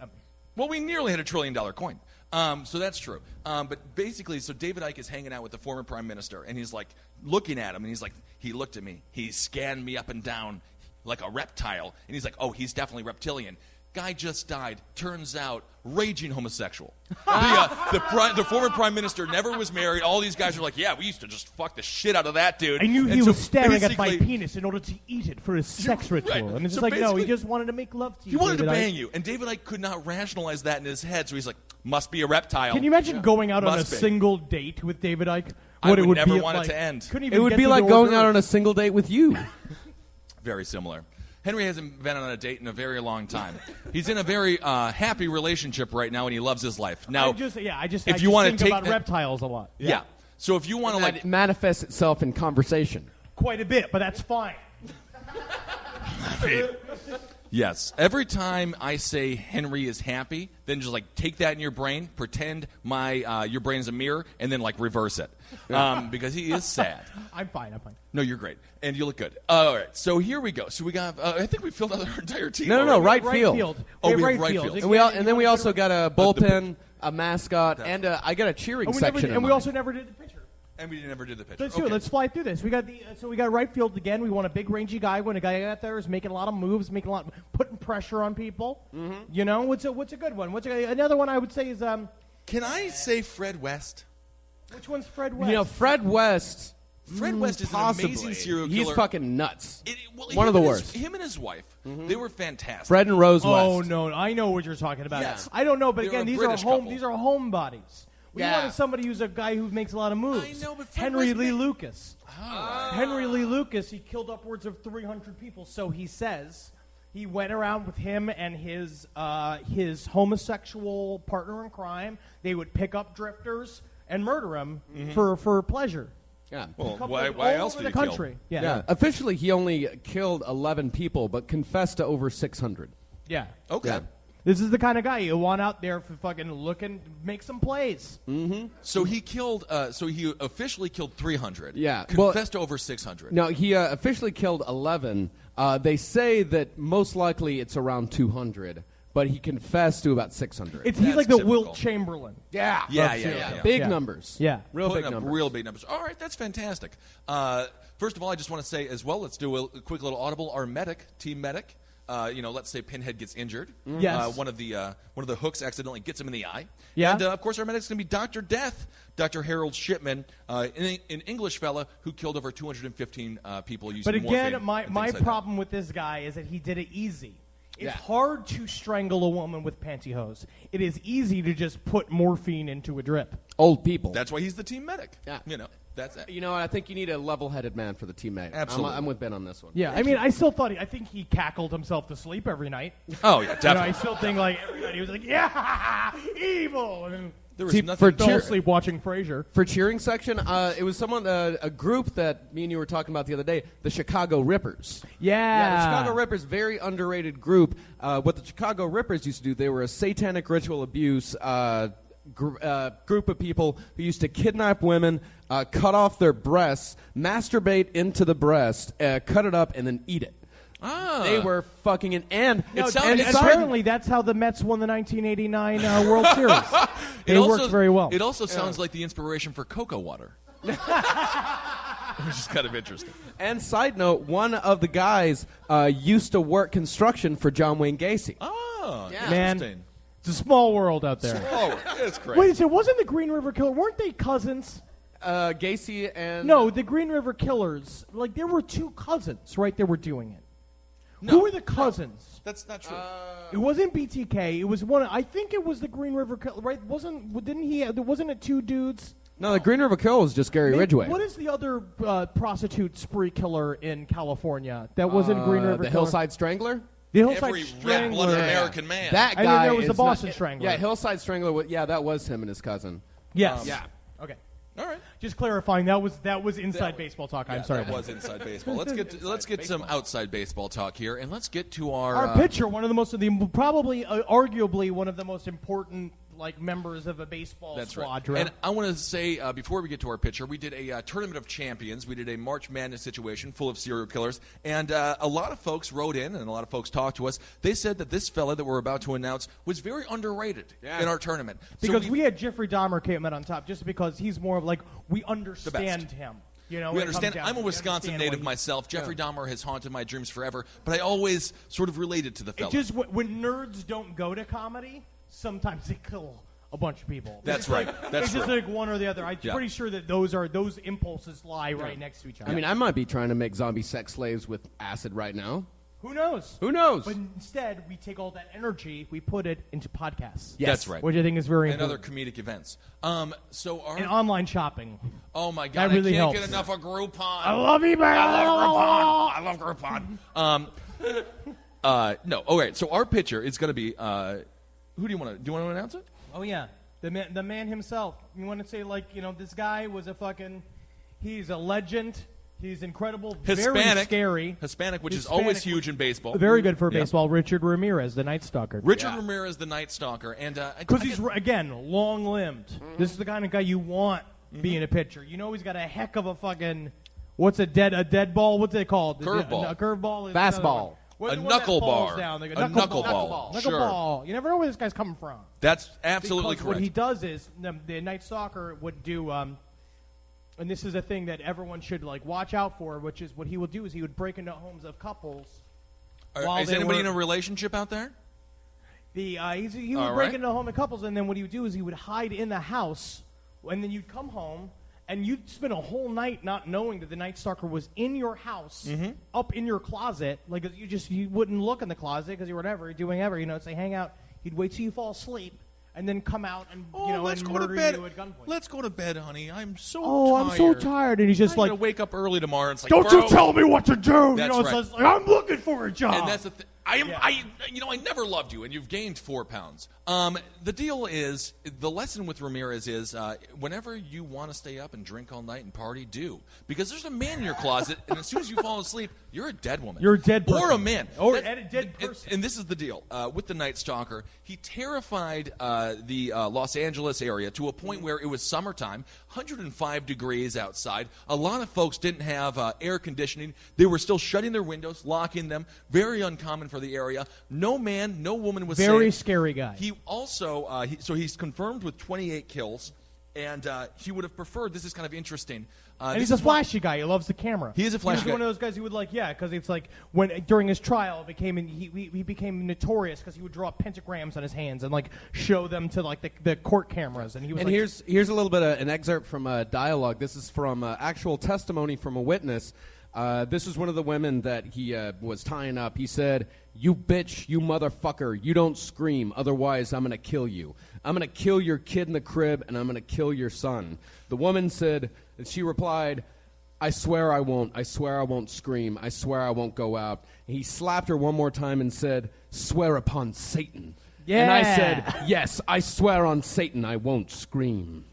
Well, we nearly had $1 trillion coin. So that's true. But basically, so David Icke is hanging out with the former prime minister, and he's like looking at him, and he's like, he looked at me. He scanned me up and down like a reptile, and he's like, oh, he's definitely reptilian. Guy just died. Turns out, raging homosexual. The former prime minister never was married. All these guys are like, yeah, we used to just fuck the shit out of that dude. I knew he And so was staring at my basically, penis in order to eat it for his sex ritual. right. And it's So just like, no, he basically- just wanted to make love to you. He wanted to David Icke. bang you, and David Icke could not rationalize that in his head, so he's like, must be a reptile. Can you imagine going out on a Must be. single date with David Icke? I would it would never be want it like, to end. couldn't even It would get be to like the going hors out on a d'oeuvres. single date with you. Very similar. Henry hasn't been on a date in a very long time. He's in a very happy relationship right now, and he loves his life. Now, I just if I you just wanna think take about that- reptiles a lot. yeah. So if you want to That like, manifests itself in conversation. Quite a bit, but that's fine. yes, every time I say Henry is happy, then just like take that in your brain, pretend your brain is a mirror, and then like reverse it, because he is sad. I'm fine. No, you're great, and you look good. All right, so here we go. So we got. I think we filled out our entire team. No, already. right field. Oh, We we have have right field. Again, And then we also got a bullpen, a mascot, and I got a cheering section. and we also never did the pitcher. And we never did the picture. Let's do it. Let's fly through this. We got we got right field again. We want a big rangy guy. When a guy out there is making a lot of moves, putting pressure on people. Mm-hmm. You know, what's a good one? Another one I would say is Can I say Fred West? which one's Fred West? You know, Fred West. Fred West is possibly. an amazing serial killer. He's fucking nuts. Well, One of the him and worst. him and his wife, they were fantastic. Fred and Rose Oh West. no, I know what you're talking about. Yes. I don't know, but They're again, a these British are couple. homebodies. We Yeah. wanted somebody who's a guy who makes a lot of moves. I know, but Fred Henry West Lee ma- Lucas. Henry Lee Lucas, he killed upwards of 300 people, so he says. He went around with him and his homosexual partner in crime. They would pick up drifters and murder them for pleasure. Yeah. Well, Couple why of- else all did over he the country? kill? Yeah. Officially, he only killed 11 people, but confessed to over 600. Yeah. Okay. Yeah. This is the kind of guy you want out there for fucking looking, make some plays. So he killed. So he officially killed 300. Yeah, well- Confessed to over 600. No, he officially killed 11. They say that most likely it's around 200, but he confessed to about 600. He's That's like the typical. Wilt Chamberlain. yeah. Yeah. Big Yeah. numbers. Yeah. Real Putting big up numbers. real big numbers. All right, that's fantastic. First of all, I just want to say as well, let's do a quick little audible. Our medic, Team Medic, let's say Pinhead gets injured. Yes. One of the hooks accidentally gets him in the eye. Yeah. And of course, our medic's going to be Dr. Death, Dr. Harold Shipman, an English fella who killed over 215 people using But morphine again, and my things like that. problem with this guy is that he did it easy. It's hard to strangle a woman with pantyhose. It is easy to just put morphine into a drip. Old people. That's why he's the team medic. Yeah. That's it. I think you need a level-headed man for the teammate. Absolutely. I'm with Ben on this one. Yeah, I mean, I still thought I think he cackled himself to sleep every night. Oh yeah, I definitely. still think like every night he was like, yeah, evil. And then There was See, nothing. for fell asleep watching Frasier. For cheering section, it was a group that me and you were talking about the other day, the Chicago Rippers. Yeah. The Chicago Rippers, very underrated group. What the Chicago Rippers used to do, they were a satanic ritual abuse group of people who used to kidnap women, cut off their breasts, masturbate into the breast, cut it up, and then eat it. Ah. They were fucking and Apparently, that's how the Mets won the 1989 World Series. It worked very well. It also sounds like the inspiration for cocoa water. Which is kind of interesting. And side note, one of the guys used to work construction for John Wayne Gacy. Oh, Man, interesting. it's a small world out there. Oh, it's great. Wait, so wasn't the Green River Killer? Weren't they cousins? Gacy and No, the Green River Killers. Like there were two cousins, right? They were doing it. No, Who were the cousins? That's not true. It wasn't BTK. It was one. I think it was the Green River Killer, right? Wasn't it two dudes? No, the Green River Kill was just Gary Ridgway. What is the other prostitute spree killer in California that wasn't Green River the Killer? Hillside Strangler? The Hillside Every Strangler. red-blooded American man. That guy. And then there was the is Boston not- Strangler. Yeah, Hillside Strangler. That was him and his cousin. Yes. Yeah. Okay. All right. Just clarifying. That was inside baseball talk. I'm sorry. That was inside baseball. Let's get some outside baseball talk here, and let's get to Our pitcher, arguably one of the most important members of a baseball That's squad. right. And I want to say, before we get to our pitcher, we did a Tournament of Champions. We did a March Madness situation full of serial killers. And a lot of folks wrote in, and a lot of folks talked to us. They said that this fella that we're about to announce was very underrated in our tournament. Because we had Jeffrey Dahmer came in on top, just because he's more of we understand him. We understand. I'm a Wisconsin native myself. Jeffrey Dahmer has haunted my dreams forever, but I always sort of related to the fella. Just when nerds don't go to comedy, sometimes they kill a bunch of people. That's right. That's it's just true. one or the other. I'm pretty sure that those impulses lie right next to each other. I mean, I might be trying to make zombie sex slaves with acid right now. Who knows? Who knows? But instead, we take all that energy, we put it into podcasts. Yes. That's right. Which I think is very and other important. comedic events. And online shopping. Oh my God! That really I can't helps. get enough of Groupon. I love eBay. I love Groupon. No. Okay. So our pitcher is going to be. Who do you want to? Do you want to announce it? Oh yeah, the man himself. You want to say this guy was he's a legend. He's incredible. Hispanic, very scary. Hispanic, which is Hispanic, always huge in baseball. Very good for Yeah. baseball. Richard Ramirez, the Night Stalker. Richard Ramirez, the Night Stalker, and because he's again long-limbed. This is the kind of guy you want being a pitcher. He's got a heck of a fucking what's a dead ball? What's it called? Curveball. A curveball. Fastball. A knucklebar. A knuckleball. Knuckleball. Sure. You never know where this guy's coming from. That's absolutely Because correct. what he does is the Night Stalker would do, and this is a thing that everyone should watch out for, which is what he would do is he would break into homes of couples. Is anybody in a relationship out there? He would All break right. into a home of couples, and then what he would do is he would hide in the house, and then you'd come home, and you'd spend a whole night not knowing that the Night Stalker was in your house, up in your closet. You wouldn't look in the closet because you were never doing ever. Say hang out. He'd wait till you fall asleep, and then come out and let's and go to murder bed. you at gunpoint. Let's go to bed, honey. I'm so Oh, tired. I'm so tired, and he's just I'm gonna wake up early tomorrow. And it's like, "Don't bro. you tell me what to do?" That's so right. it's I'm looking for a job. And that's the thing. I never loved you, and you've gained 4 pounds. The deal is, the lesson with Ramirez is, whenever you want to stay up and drink all night and party, do. Because there's a man in your closet, and as soon as you fall asleep, you're a dead woman. You're a dead person. Or a man. Or That's- a dead person. And this is the deal. With the Night Stalker, he terrified the Los Angeles area to a point where it was summertime, 105 degrees outside. A lot of folks didn't have air conditioning. They were still shutting their windows, locking them. Very uncommon for the area. No man, no woman was Very safe. scary guy. He also, so he's confirmed with 28 kills. And he would have preferred, this is kind of interesting. And he's a flashy guy. He loves the camera. He is a flashy He's guy. one of those guys who would because it's like when during his trial he became notorious because he would draw pentagrams on his hands and like show them to like the court cameras. And he was And like, here's a little bit of an excerpt from a dialogue. This is from actual testimony from a witness. This is one of the women that he was tying up. He said, "You bitch, you motherfucker, you don't scream, otherwise I'm going to kill you. I'm going to kill your kid in the crib, and I'm going to kill your son." The woman said, and she replied, "I swear I won't. I swear I won't scream. I swear I won't go out." And he slapped her one more time and said, "Swear upon Satan." Yeah. And I said, "Yes, I swear on Satan I won't scream."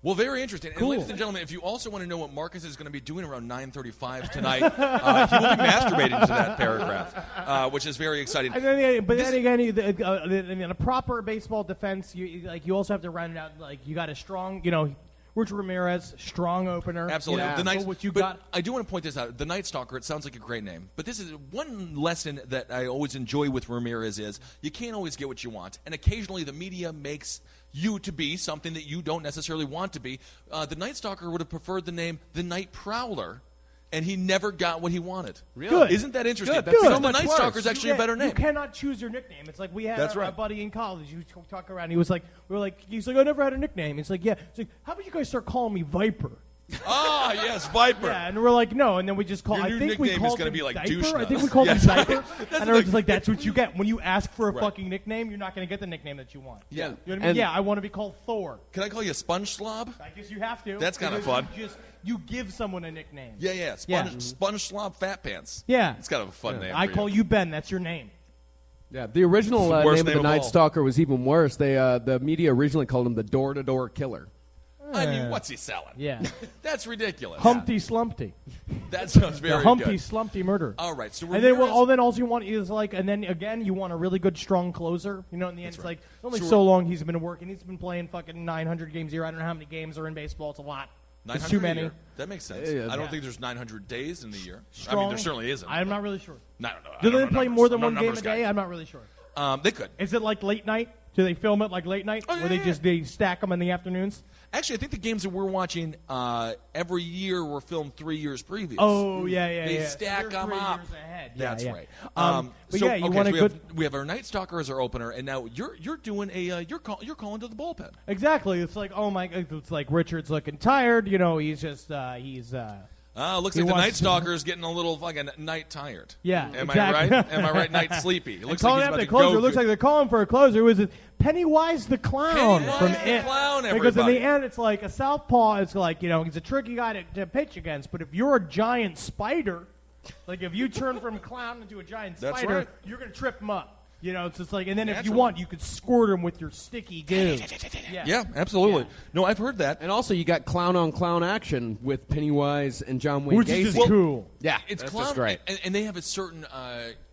Well, very interesting. Cool. And ladies and gentlemen, if you also want to know what Marcus is going to be doing around 9:35 tonight, he will be masturbating to that paragraph, which is very exciting. And then again, in a proper baseball defense, you also have to round it out. Like you got a strong, Richard Ramirez, strong opener. Absolutely. You know, what you but got. I do want to point this out. The Night Stalker, it sounds like a great name. But this is one lesson that I always enjoy with Ramirez is you can't always get what you want. And occasionally the media makes you to be something that you don't necessarily want to be. The Night Stalker would have preferred the name The Night Prowler, and he never got what he wanted. Really? Good. Isn't that interesting? Good. That's Because so the much Night worse. Stalker is actually a better name. You cannot choose your nickname. It's like we had That's a right. buddy in college. You talk around. He was like, he's like, I never had a nickname. It's like, yeah. It's like, how about you guys start calling me Viper? Ah, yes, Viper. Yeah, and we're like, no, and then we just call. Your I new think we nickname is called gonna him be like Diaper. Douche I think Nut. we called him Yes. Diaper, That's and I was just like, that's what you get when you ask for a Right. fucking nickname. You're not going to get the nickname that you want. Yeah. You know what I mean? And- Yeah, I want to be called Thor. Can I call you Sponge Slob? I guess you have to. That's kinda because fun. You give someone a nickname. Yeah. Sponge Slob Fat Pants. Yeah. It's kind of a fun name. I for call you Ben. That's your name. Yeah, the original It's the worst name of name the of Night all. Stalker was even worse. The media originally called him the Door-to-Door Killer. I mean, what's he selling? Yeah. That's ridiculous. Humpty Slumpty. That sounds very The Humpty good. Slumpty murder. All right, so And then, Ramirez- then all you want is like, and then again, you want a really good, strong closer. You know, in the end, it's like only So so long he's been working. He's been playing fucking 900 games a year. I don't know how many games are in baseball. It's a lot. It's 900 too a many. year. That makes sense. Yeah. I don't think there's 900 days in the year. I Strong. mean, there certainly isn't. I'm not really sure. I don't know. I Do don't they know play numbers. more than I'm not one a game a numbers day? guy. I'm not really sure. They could. Is it like late night? Do they film it like late night? Oh, Where yeah. they stack them in the afternoons? Actually, I think the games that we're watching every year were filmed 3 years previous. Oh, yeah. They So stack they're 'em 3 up. years ahead. That's yeah. right. But so, yeah, you okay, want so a good. we have our Night Stalker as our opener, and now you're doing you're calling to the bullpen. Exactly. It's like, oh my. It's like Richard's looking tired. You know, he's just Looks He like the wants Night to- Stalker is getting a little fucking night tired. Yeah, Am exactly. I right? Am I right? Night sleepy. It looks calling like he's out about the to closer. go. It looks like they're calling for a closer. It was Pennywise the Clown Pennywise from the It. Clown, Because in everybody. the end, it's like a southpaw. It's like, he's a tricky guy to pitch against. But if you're a giant spider, like if you turn from clown into a giant That's spider, right. you're going to trip him up. You know, it's just like, and then if you Naturally. want, you could squirt him with your sticky goo. Yeah, absolutely. Yeah. No, I've heard that. And also, you got clown-on-clown action with Pennywise and John Wayne Which Gacy. is just cool. Yeah, It's that's clown, just great. and they have a certain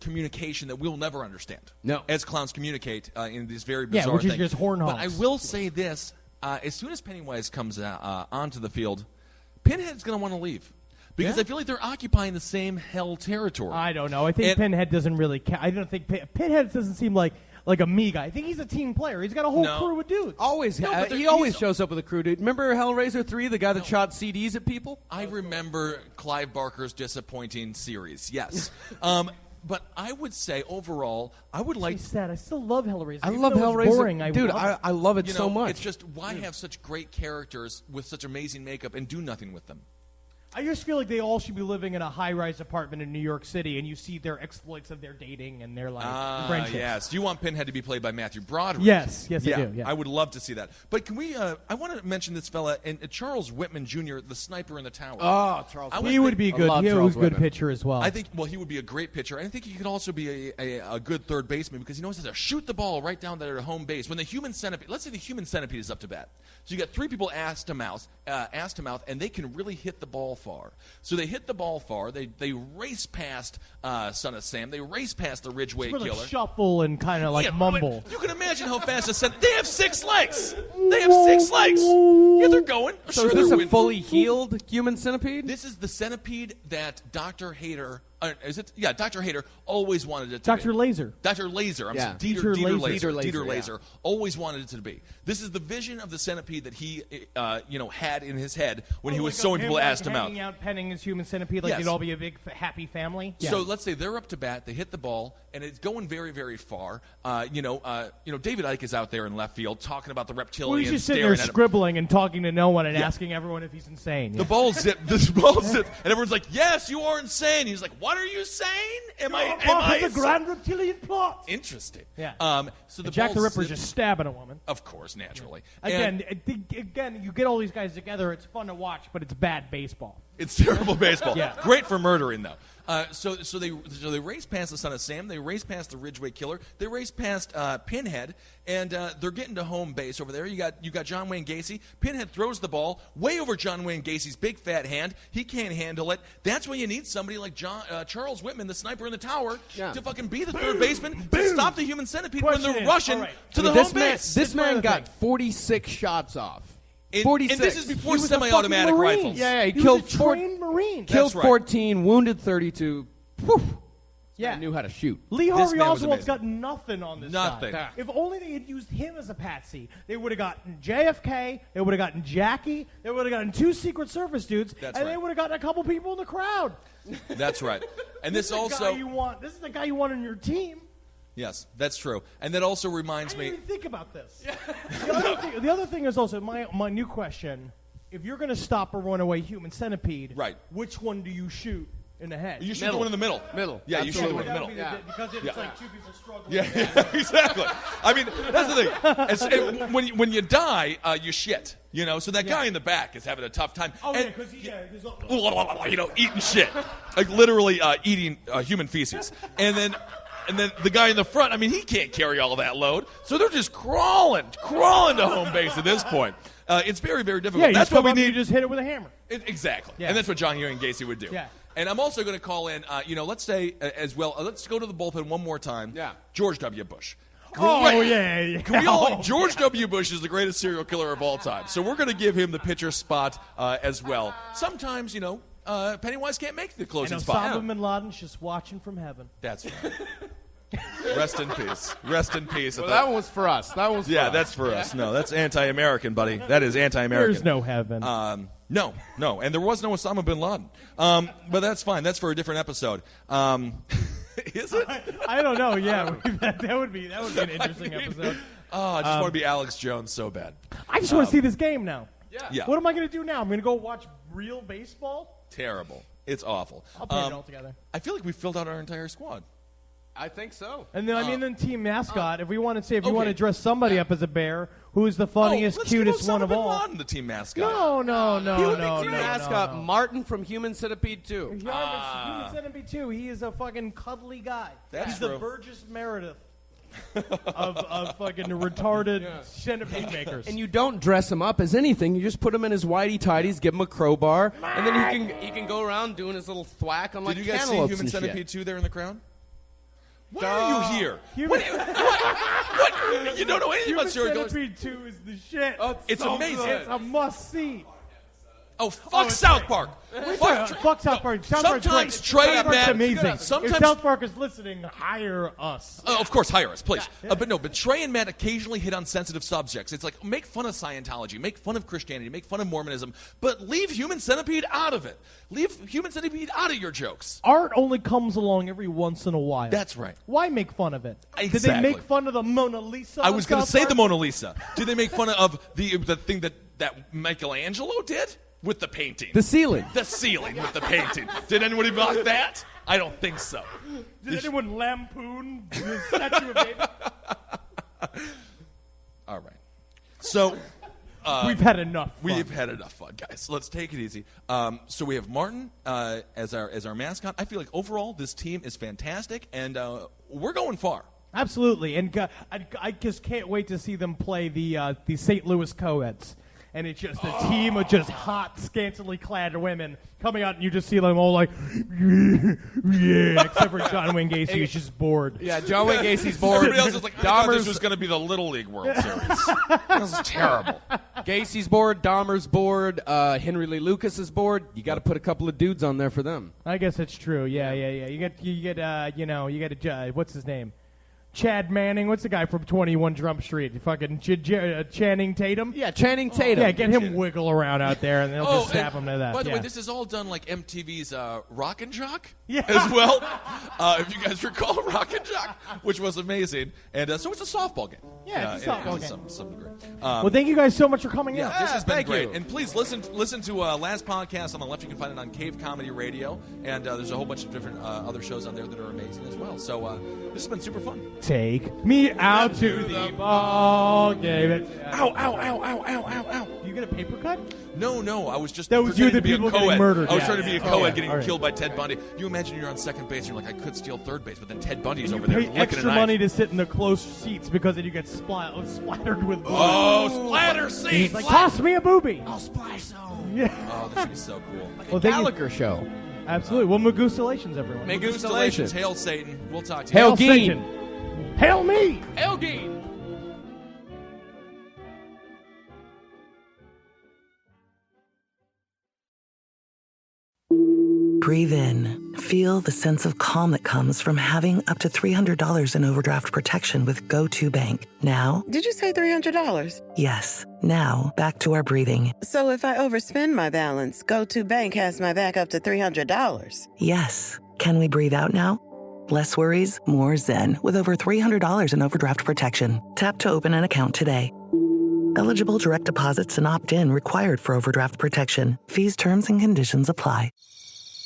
communication that we'll never understand. No. As clowns communicate in these very Yeah, bizarre which is things. just horn But I honks. will say this: as soon as Pennywise comes onto the field, Pinhead's going to want to leave because I feel like they're occupying the same hell territory. I don't know. I think And- Pinhead doesn't really I don't think Pinhead doesn't seem like a me guy. I think he's a team player. He's got a whole No. crew of dudes. Always, No, but he there- always he's- shows up with a crew, dude. Remember Hellraiser 3, the guy that shot CDs at people? I remember Clive Barker's disappointing series. Yes. But I would say overall, I would like. He's sad. I still love Hellraiser. I Even love though it's Hellraiser. boring, Dude, love it. I love it You so know, much. It's just why have such great characters with such amazing makeup and do nothing with them? I just feel like they all should be living in a high-rise apartment in New York City, and you see their exploits of their dating and their friendships. Yes. Do you want Pinhead to be played by Matthew Broderick? Yes, I Yeah, do. Yeah. I would love to see that. But can we? I want to mention this fella and Charles Whitman Jr., the sniper in the tower. Oh, Charles. I was He would think- be I good. love He was Charles a good Whitman. pitcher as well. I think, well, he would be a great pitcher. I think he could also be a good third baseman because he knows how to shoot the ball right down there at home base. When the human centipede, let's say the human centipede is up to bat. So you got three people ass to mouth, and they can really hit the ball far. So they hit the ball far. They race past Son of Sam. They race past the Ridgeway Really Killer. shuffle and kind of like Yeah, mumble. but you can imagine how fast a centipede. They have 6 legs. They have 6 legs. Yeah, they're going. So Sure, is this they're a winning. fully healed human centipede? This is the centipede that Dr. Hader is it? Yeah, Dr. Hader always wanted it to Dr. be. Laser. Dr. Laser. I'm Yeah. sorry, Dieter Dieter Laser. Laser. Dieter Dieter Laser, Laser always wanted it to be. This is the vision of the centipede that he, had in his head when he was sewing people asked him out. Hanging out, penning his human centipede, like Yes. they'd all be a big, happy family. So let's say they're up to bat, they hit the ball, and it's going very, very far. David Icke is out there in left field talking about the reptilians. well, he's just sitting there staring at him. scribbling and talking to no one and asking everyone if he's insane. The ball zipped, and everyone's like, "Yes, you are insane." He's like, "What are you saying? Am I the grand reptilian plot? interesting?" Yeah. So the Jack ball the Ripper's zips- just stabbing a woman. of course, naturally. Again, And again, you get all these guys together. It's fun to watch, but it's bad baseball. it's terrible baseball. Yeah. Great for murdering though. So they race past the Son of Sam. They race past the Ridgeway Killer. They race past Pinhead, and they're getting to home base over there. You got John Wayne Gacy. Pinhead throws the ball way over John Wayne Gacy's big fat hand. He can't handle it. That's when you need somebody like Charles Whitman, the sniper in the tower, to fucking be the third baseman to stop the human centipede Question when they're is, rushing all right. to the This home man, base. this man another got thing. 46 shots off. And 46. this is before He was a fucking semi-automatic Marine. rifles. Yeah, he He killed was a trained Marine. killed That's right. 14, wounded 32. Whew. Yeah. I knew how to shoot. Lee This Harvey man was Oswald's amazing. got nothing on this Nothing. guy. If only they had used him as a patsy, they would have gotten JFK, they would have gotten Jackie, they would have gotten 2 Secret Service dudes, That's and right. they would have gotten a couple people in the crowd. That's right. And this This is the guy also, you want. This is the guy you want on your team. yes, that's true. And that also reminds I me. didn't even think about this. The other thing is also my new question: if you're going to stop a runaway human centipede, Right. which one do you shoot in the head? You shoot the one in the middle. Middle. Yeah, you shoot the one in the That would middle. be because it's like 2 people struggling. Yeah, exactly. I mean, that's the thing. When you die, you shit. So that guy in the back is having a tough time. Oh, And- yeah, because he's eating shit, like literally eating human feces, and then the guy in the front. I mean, he can't carry all that load, so they're just crawling to home base at this point. It's very, very difficult. Yeah, you That's just what we come up and need. You just hit it with a hammer. Exactly, Yeah. and that's what John Wayne Gacy would do. Yeah. And I'm also going to call in. Let's say as well. Let's go to the bullpen one more time. Yeah. George W. Bush. Oh, Great. yeah. Can we all, George W. Bush is the greatest serial killer of all time. So we're going to give him the pitcher spot as well. Sometimes, Pennywise can't make the And closing spot. Osama bin Laden's just watching from heaven. That's right. Rest in peace. Rest in peace. Well, that one was for us. That was for us. That's for us. No, that's anti-American, buddy. That is anti-American. There's no heaven. No. And there was no Osama bin Laden. But that's fine. That's for a different episode. Is it? I don't know. Yeah, that would be an interesting episode. Oh, I just want to be Alex Jones so bad. I just want to see this game now. Yeah. What am I going to do now? I'm going to go watch real baseball. Terrible. It's awful. I'll put it all together. I feel like we filled out our entire squad. I think so. And then then team mascot. If we want to say, if you want to okay. dress somebody up as a bear, who is the funniest, let's cutest give one Osama of bin all? Laden the team mascot. No, He would be no, team no, mascot no. Martin from Human Centipede 2. Human Centipede 2. He is a fucking cuddly guy. That's He's the true. Burgess Meredith of fucking retarded centipede makers. And you don't dress him up as anything. You just put him in his whitey tighties, give him a crowbar, and then he can go around doing his little thwack on like Did you guys see cantaloupes Human and shit. Centipede 2 there in the crowd? Why are you here? Human, What? You don't know anything Human about serial killers? Centipede 2 is the shit. It's so amazing. good. It's a must-see. Oh, fuck South Park. Fuck South Park. South Park's Sometimes great. Trey South and Park's Matt. amazing. Sometimes if South Park is listening, hire us. Of course, hire us, please. But Trey and Matt occasionally hit on sensitive subjects. It's like, make fun of Scientology, make fun of Christianity, make fun of Mormonism, but leave Human Centipede out of it. Leave Human Centipede out of your jokes. Art only comes along every once in a while. That's right. Why make fun of it? Did they Exactly. make fun of the Mona Lisa? I was going going to to say the Mona Lisa. Did they make fun of the thing that Michelangelo did with the painting? The ceiling. The ceiling with the painting. Did anybody mock that? I don't think so. Did anyone lampoon the Statue of David? All right. So We've had enough fun. we've had enough fun, guys. Let's take it easy. So we have Martin as our mascot. I feel like overall this team is fantastic, and we're going far. Absolutely, and I just can't wait to see them play the St. Louis Co-eds. And it's just a team of just hot, scantily clad women coming out, and you just see them all like, yeah, except for John Wayne Gacy, who's just bored. Yeah, John Wayne Gacy's bored. Everybody else is like, I thought this Dahmer's- was going to be the Little League World Series. This is terrible. Gacy's board, Dahmer's board, Henry Lee Lucas is board. You got to put a couple of dudes on there for them. I guess it's true. Yeah. You get what's his name? Chad Manning. What's the guy from 21 Jump Street? Fucking Channing Tatum. Yeah, Channing Tatum. Yeah, get him wiggle around out there, and they'll just snap him to that. By the yeah. way, this is all done like MTV's Rock and Jock Yeah. as well. If you guys recall Rock and Jock, which was amazing. And so it's a softball game. Yeah, it's a softball game. Some degree. Well, thank you guys so much for coming Yeah, in. this has been thank great. you. And please listen to last podcast on the left. You can find it on Cave Comedy Radio. And there's a whole bunch of different other shows on there that are amazing as well. So this has been super fun. Take me out to the ball game. Ow, ow, ow, ow, ow, ow, ow. You get a paper cut? No, I was just That was you, pretending the to be a people getting co-ed. murdered. I was Yeah, trying to be yeah. a co-ed Okay, getting all right. killed by Ted Bundy. You imagine you're on second base and you're like, I could steal third base, but then Ted Bundy's You over there pay licking a extra knife. money to sit in the close seats because then you get splattered with blood. Oh, splatter seats! Like, toss me a booby. I'll splash zone. Yeah, Oh, this would be so cool. well, thank you. Gallagher show. Absolutely. Well, Magustalations, everyone. Magustalations. Hail Satan. We'll talk to you. Hail Geen. Satan. Hail me. Hail Geen. Breathe in. Feel the sense of calm that comes from having up to $300 in overdraft protection with Go2 Bank. Now, Did you say $300? yes. Now, back to our breathing. So if I overspend my balance, Go2 Bank has my back up to $300. Yes. Can we breathe out now? Less worries, more zen with over $300 in overdraft protection. Tap to open an account today. Eligible direct deposits and opt-in required for overdraft protection. Fees, terms, and conditions apply.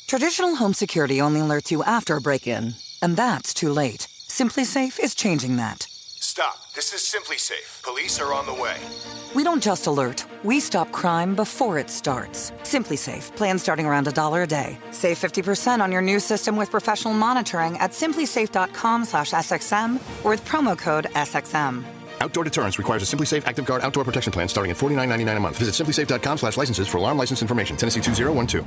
Traditional home security only alerts you after a break-in, and that's too late. Simply Safe is changing that. Stop. This is Simply Safe. Police are on the way. We don't just alert, we stop crime before it starts. Simply Safe, plan starting around $1 a day. Save 50% on your new system with professional monitoring at simplysafe.com/SXM or with promo code SXM. Outdoor deterrence requires a Simply Safe Active Guard outdoor protection plan starting at $49.99 a month. Visit simplysafe.com/licenses for alarm license information. Tennessee 2012.